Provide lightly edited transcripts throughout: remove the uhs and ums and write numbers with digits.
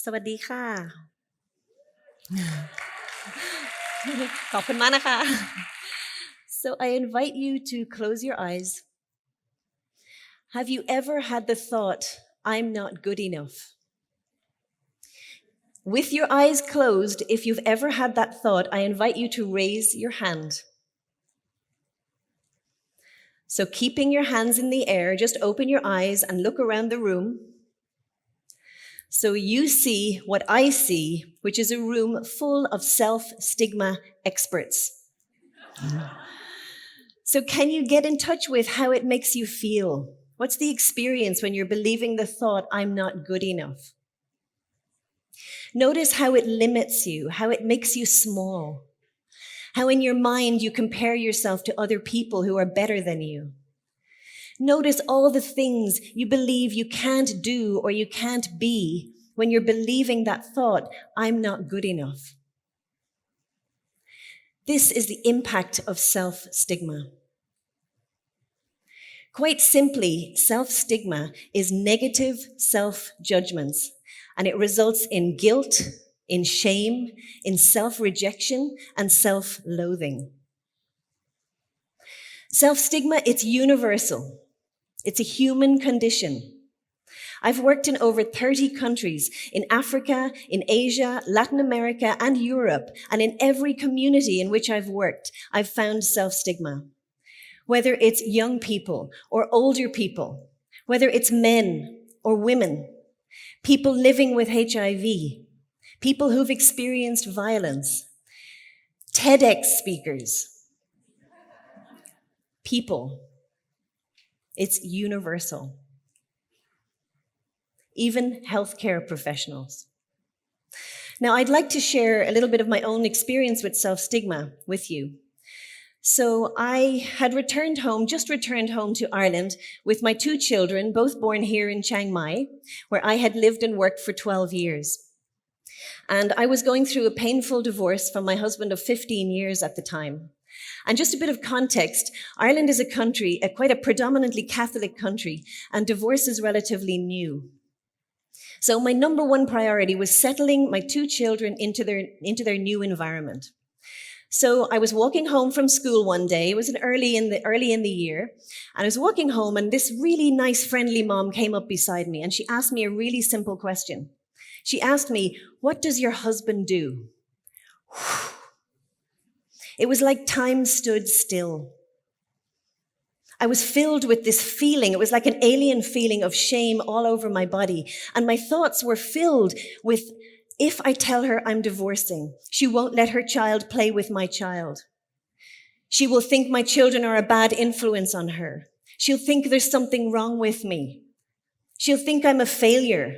สวัสดีค่ะ ขอบคุณมากนะคะ So I invite you to close your eyes. Have you ever had the thought, I'm not good enough? With your eyes closed, if you've ever had that thought, I invite you to raise your hand. So keeping your hands in the air, just open your eyes and look around the room. So you see what I see, which is a room full of self-stigma experts. So can you get in touch with how it makes you feel? What's the experience when you're believing the thought, I'm not good enough? Notice how it limits you, how it makes you small, how in your mind you compare yourself to other people who are better than you. Notice all the things you believe you can't do or you can't be when you're believing that thought, I'm not good enough. This is the impact of self-stigma. Quite simply, self-stigma is negative self-judgments, and it results in guilt, in shame, in self-rejection, and self-loathing. Self-stigma, it's universal. It's a human condition. I've worked in over 30 countries, in Africa, in Asia, Latin America, and Europe, and in every community in which I've worked, I've found self-stigma. Whether it's young people or older people, whether it's men or women, people living with HIV, people who've experienced violence, TEDx speakers, people. It's universal. Even healthcare professionals. Now, I'd like to share a little bit of my own experience with self-stigma with you. So I had just returned home to Ireland with my 2 children, both born here in Chiang Mai, where I had lived and worked for 12 years. And I was going through a painful divorce from my husband of 15 years at the time. And just a bit of context, Ireland is a country, quite a predominantly Catholic country, and divorce is relatively new. So my number one priority was settling my 2 children into their new environment. So I was walking home from school one day. It was early in the year. And I was walking home and this really nice, friendly mom came up beside me and she asked me a really simple question. She asked me, what does your husband do? It was like time stood still. I was filled with this feeling. It was like an alien feeling of shame all over my body. And my thoughts were filled with, if I tell her I'm divorcing, she won't let her child play with my child. She will think my children are a bad influence on her. She'll think there's something wrong with me. She'll think I'm a failure.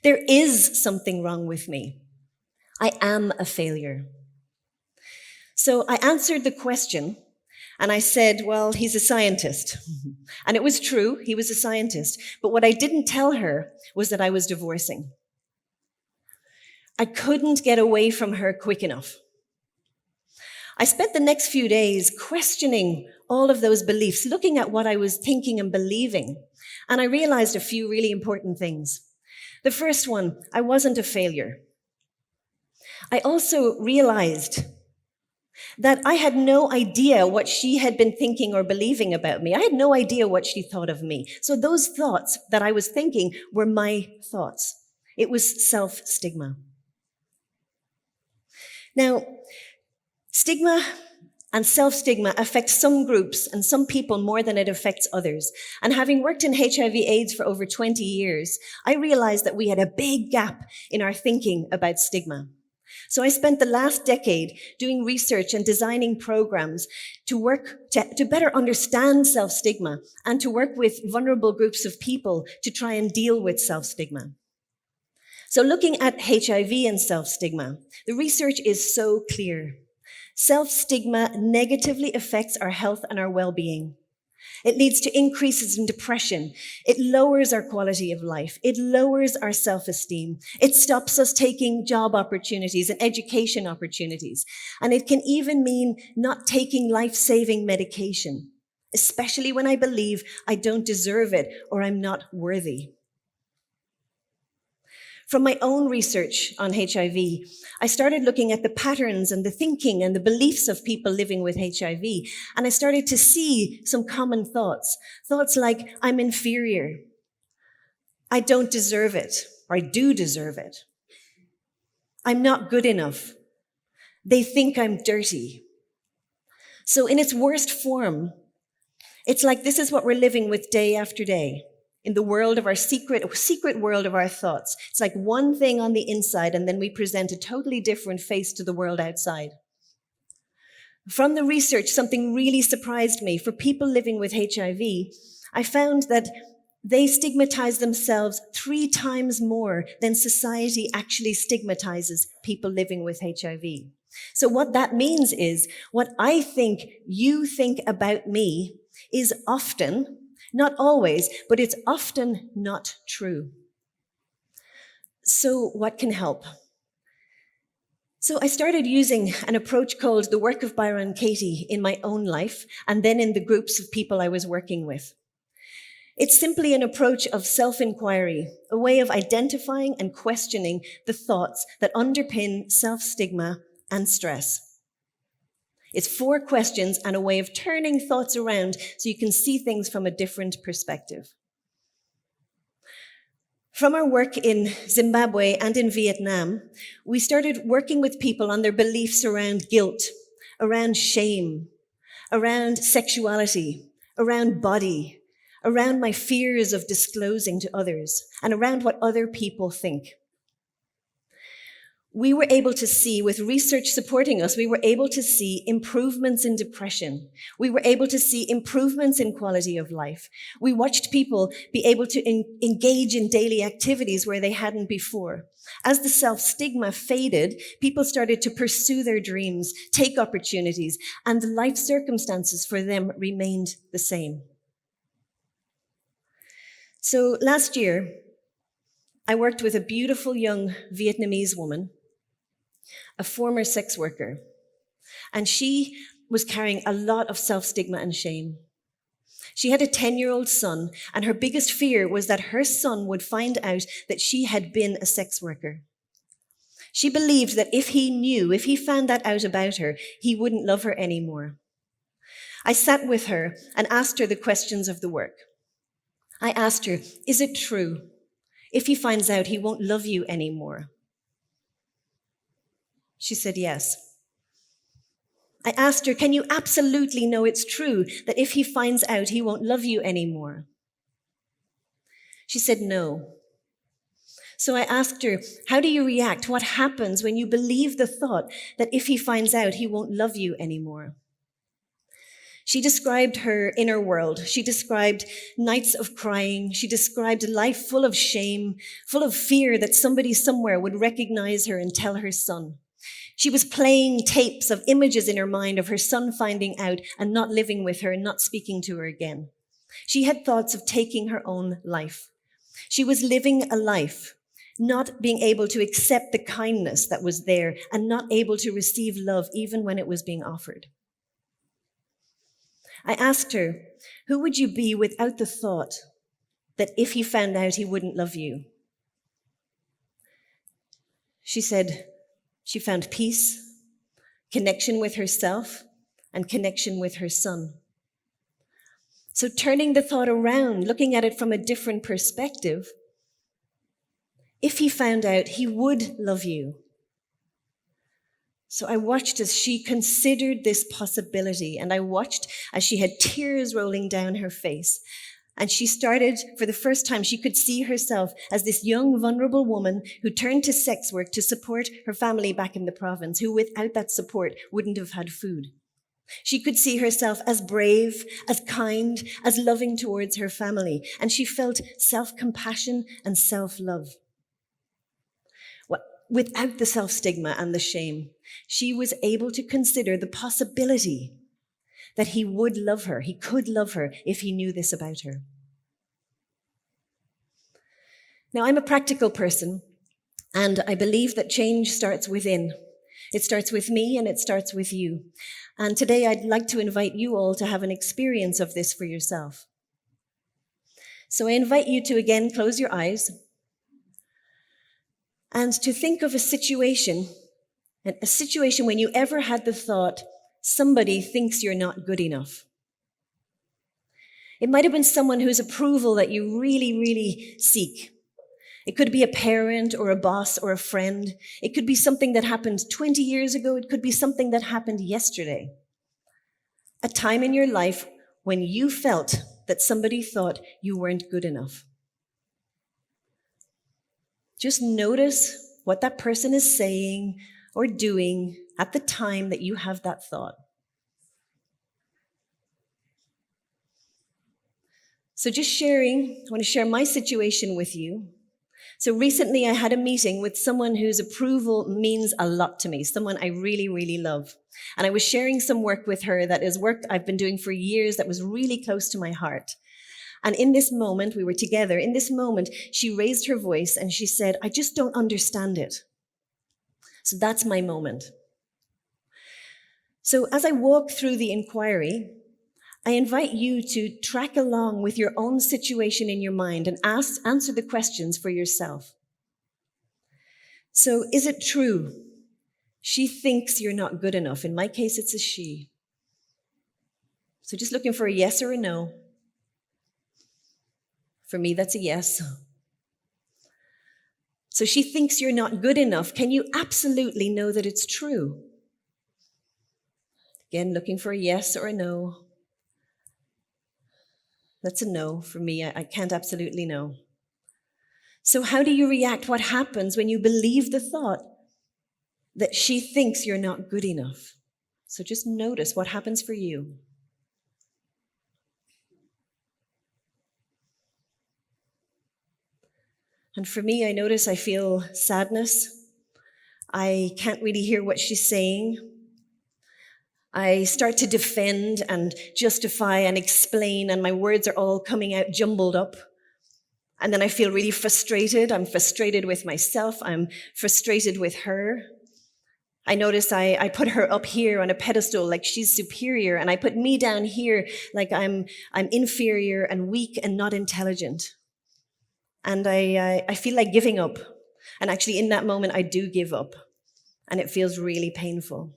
There is something wrong with me. I am a failure. So I answered the question and I said, well, he's a scientist. And it was true, he was a scientist. But what I didn't tell her was that I was divorcing. I couldn't get away from her quick enough. I spent the next few days questioning all of those beliefs, looking at what I was thinking and believing. And I realized a few really important things. The first one, I wasn't a failure. I also realized that I had no idea what she had been thinking or believing about me. I had no idea what she thought of me. So those thoughts that I was thinking were my thoughts. It was self-stigma. Now, stigma and self-stigma affect some groups and some people more than it affects others. And having worked in HIV/AIDS for over 20 years, I realized that we had a big gap in our thinking about stigma. So I spent the last decade doing research and designing programs to better understand self-stigma and to work with vulnerable groups of people to try and deal with self-stigma. So looking at HIV and self-stigma, the research is so clear. Self-stigma negatively affects our health and our well-being. It leads to increases in depression. It lowers our quality of life. It lowers our self-esteem. It stops us taking job opportunities and education opportunities. And it can even mean not taking life-saving medication, especially when I believe I don't deserve it or I'm not worthy. From my own research on HIV, I started looking at the patterns and the thinking and the beliefs of people living with HIV, and I started to see some common thoughts. Thoughts like, I'm inferior, I don't deserve it, or I do deserve it. I'm not good enough. They think I'm dirty. So in its worst form, it's like this is what we're living with day after day. In the world of our secret world of our thoughts. It's like one thing on the inside, and then we present a totally different face to the world outside. From the research, something really surprised me. For people living with HIV, I found that they stigmatize themselves 3 times more than society actually stigmatizes people living with HIV. So what that means is, what I think you think about me is often, not always, but it's often not true. So what can help? So I started using an approach called the work of Byron Katie in my own life, and then in the groups of people I was working with. It's simply an approach of self-inquiry, a way of identifying and questioning the thoughts that underpin self-stigma and stress. It's 4 questions and a way of turning thoughts around so you can see things from a different perspective. From our work in Zimbabwe and in Vietnam, we started working with people on their beliefs around guilt, around shame, around sexuality, around body, around my fears of disclosing to others, and around what other people think. We were able to see, with research supporting us, we were able to see improvements in depression. We were able to see improvements in quality of life. We watched people be able to engage in daily activities where they hadn't before. As the self-stigma faded, people started to pursue their dreams, take opportunities, and the life circumstances for them remained the same. So last year, I worked with a beautiful young Vietnamese woman, a former sex worker, and she was carrying a lot of self-stigma and shame. She had a 10-year-old son, and her biggest fear was that her son would find out that she had been a sex worker. She believed that if he found that out about her, he wouldn't love her anymore. I sat with her and asked her the questions of the work. I asked her, is it true? If he finds out, he won't love you anymore. She said yes. I asked her, can you absolutely know it's true that if he finds out, he won't love you anymore? She said no. So I asked her, how do you react? What happens when you believe the thought that if he finds out, he won't love you anymore? She described her inner world. She described nights of crying. She described a life full of shame, full of fear that somebody somewhere would recognize her and tell her son. She was playing tapes of images in her mind of her son finding out and not living with her and not speaking to her again. She had thoughts of taking her own life. She was living a life, not being able to accept the kindness that was there and not able to receive love even when it was being offered. I asked her, who would you be without the thought that if he found out, he wouldn't love you? She said she found peace, connection with herself, and connection with her son. So turning the thought around, looking at it from a different perspective, if he found out, he would love you. So I watched as she considered this possibility, and I watched as she had tears rolling down her face. And she started, for the first time, she could see herself as this young, vulnerable woman who turned to sex work to support her family back in the province, who without that support wouldn't have had food. She could see herself as brave, as kind, as loving towards her family, and she felt self-compassion and self-love. Without the self-stigma and the shame, she was able to consider the possibility that he would love her, he could love her if he knew this about her. Now, I'm a practical person, and I believe that change starts within. It starts with me and it starts with you. And today I'd like to invite you all to have an experience of this for yourself. So I invite you to again close your eyes. And to think of a situation when you ever had the thought, somebody thinks you're not good enough. It might have been someone whose approval that you really, really seek. It could be a parent or a boss or a friend. It could be something that happened 20 years ago. It could be something that happened yesterday. A time in your life when you felt that somebody thought you weren't good enough. Just notice what that person is saying or doing at the time that you have that thought. So just sharing, I want to share my situation with you. So recently I had a meeting with someone whose approval means a lot to me, someone I really, really love. And I was sharing some work with her that is work I've been doing for years that was really close to my heart. And in this moment, we were together, in this moment, she raised her voice and she said, I just don't understand it. So that's my moment. So as I walk through the inquiry, I invite you to track along with your own situation in your mind and answer the questions for yourself. So is it true? She thinks you're not good enough. In my case, it's a she. So just looking for a yes or a no. For me, that's a yes. So she thinks you're not good enough. Can you absolutely know that it's true? Again, looking for a yes or a no. That's a no for me. I can't absolutely know. So how do you react? What happens when you believe the thought that she thinks you're not good enough? So just notice what happens for you. And for me, I notice I feel sadness. I can't really hear what she's saying. I start to defend and justify and explain, and my words are all coming out jumbled up. And then I feel really frustrated. I'm frustrated with myself. I'm frustrated with her. I notice I put her up here on a pedestal like she's superior, and I put me down here like I'm inferior and weak and not intelligent. And I feel like giving up. And actually in that moment, I do give up. And it feels really painful.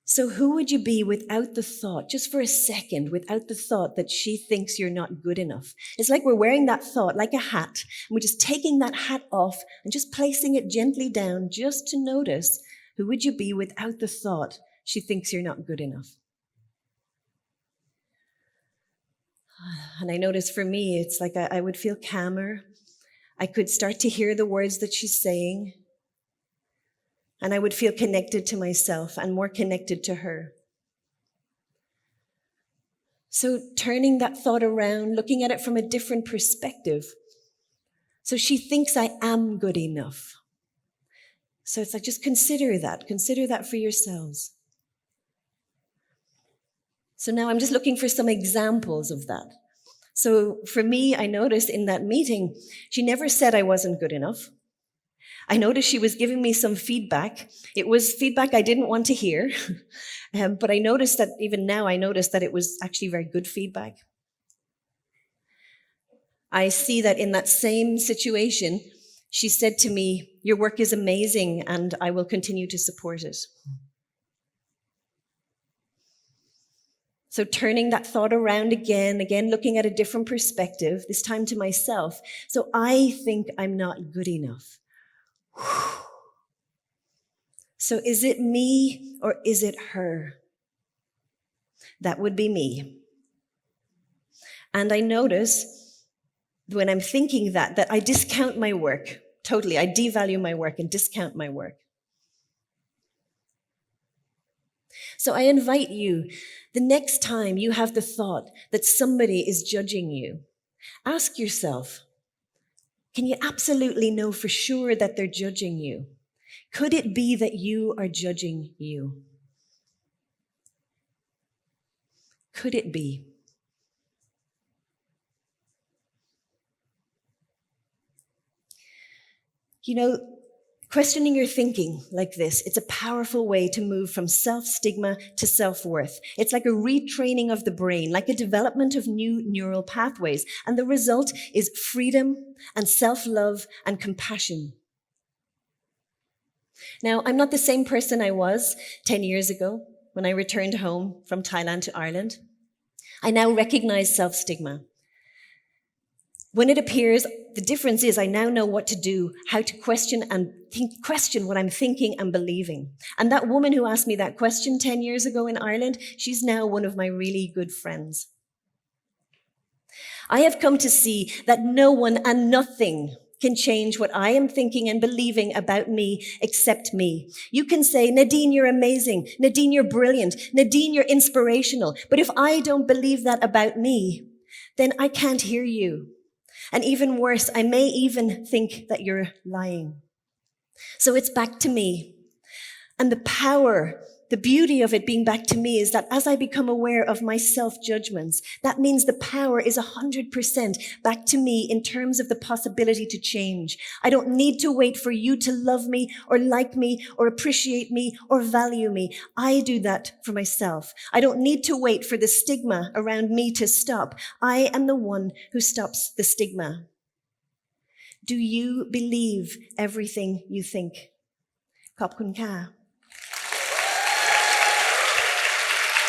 So who would you be without the thought, just for a second, without the thought that she thinks you're not good enough? It's like we're wearing that thought like a hat, and we're just taking that hat off and just placing it gently down just to notice who would you be without the thought she thinks you're not good enough. And I notice for me, it's like I would feel calmer. I could start to hear the words that she's saying. And I would feel connected to myself and more connected to her. So turning that thought around, looking at it from a different perspective. So she thinks I am good enough. So it's like, just consider that for yourselves. So now I'm just looking for some examples of that. So for me, I noticed in that meeting, she never said I wasn't good enough. I noticed she was giving me some feedback. It was feedback I didn't want to hear, but I noticed that even now, I noticed that it was actually very good feedback. I see that in that same situation, she said to me, your work is amazing and I will continue to support it. So turning that thought around again, looking at a different perspective, this time to myself. So I think I'm not good enough. So is it me or is it her? That would be me. And I notice when I'm thinking that I discount my work totally. I devalue my work and discount my work. So I invite you, the next time you have the thought that somebody is judging you, ask yourself, can you absolutely know for sure that they're judging you? Could it be that you are judging you? Could it be? You know, Questioning your thinking like this, it's a powerful way to move from self-stigma to self-worth. It's like a retraining of the brain, like a development of new neural pathways. And the result is freedom and self-love and compassion. Now, I'm not the same person I was 10 years ago when I returned home from Thailand to Ireland. I now recognize self-stigma. When it appears, the difference is I now know what to do, how to question what I'm thinking and believing. And that woman who asked me that question 10 years ago in Ireland, she's now one of my really good friends. I have come to see that no one and nothing can change what I am thinking and believing about me except me. You can say, Nadine, you're amazing. Nadine, you're brilliant. Nadine, you're inspirational. But if I don't believe that about me, then I can't hear you. And even worse, I may even think that you're lying. So it's back to me. And the power, the beauty of it being back to me is that as I become aware of my self-judgments, that means the power is 100% back to me in terms of the possibility to change. I don't need to wait for you to love me or like me or appreciate me or value me. I do that for myself. I don't need to wait for the stigma around me to stop. I am the one who stops the stigma. Do you believe everything you think? Khop kun ka.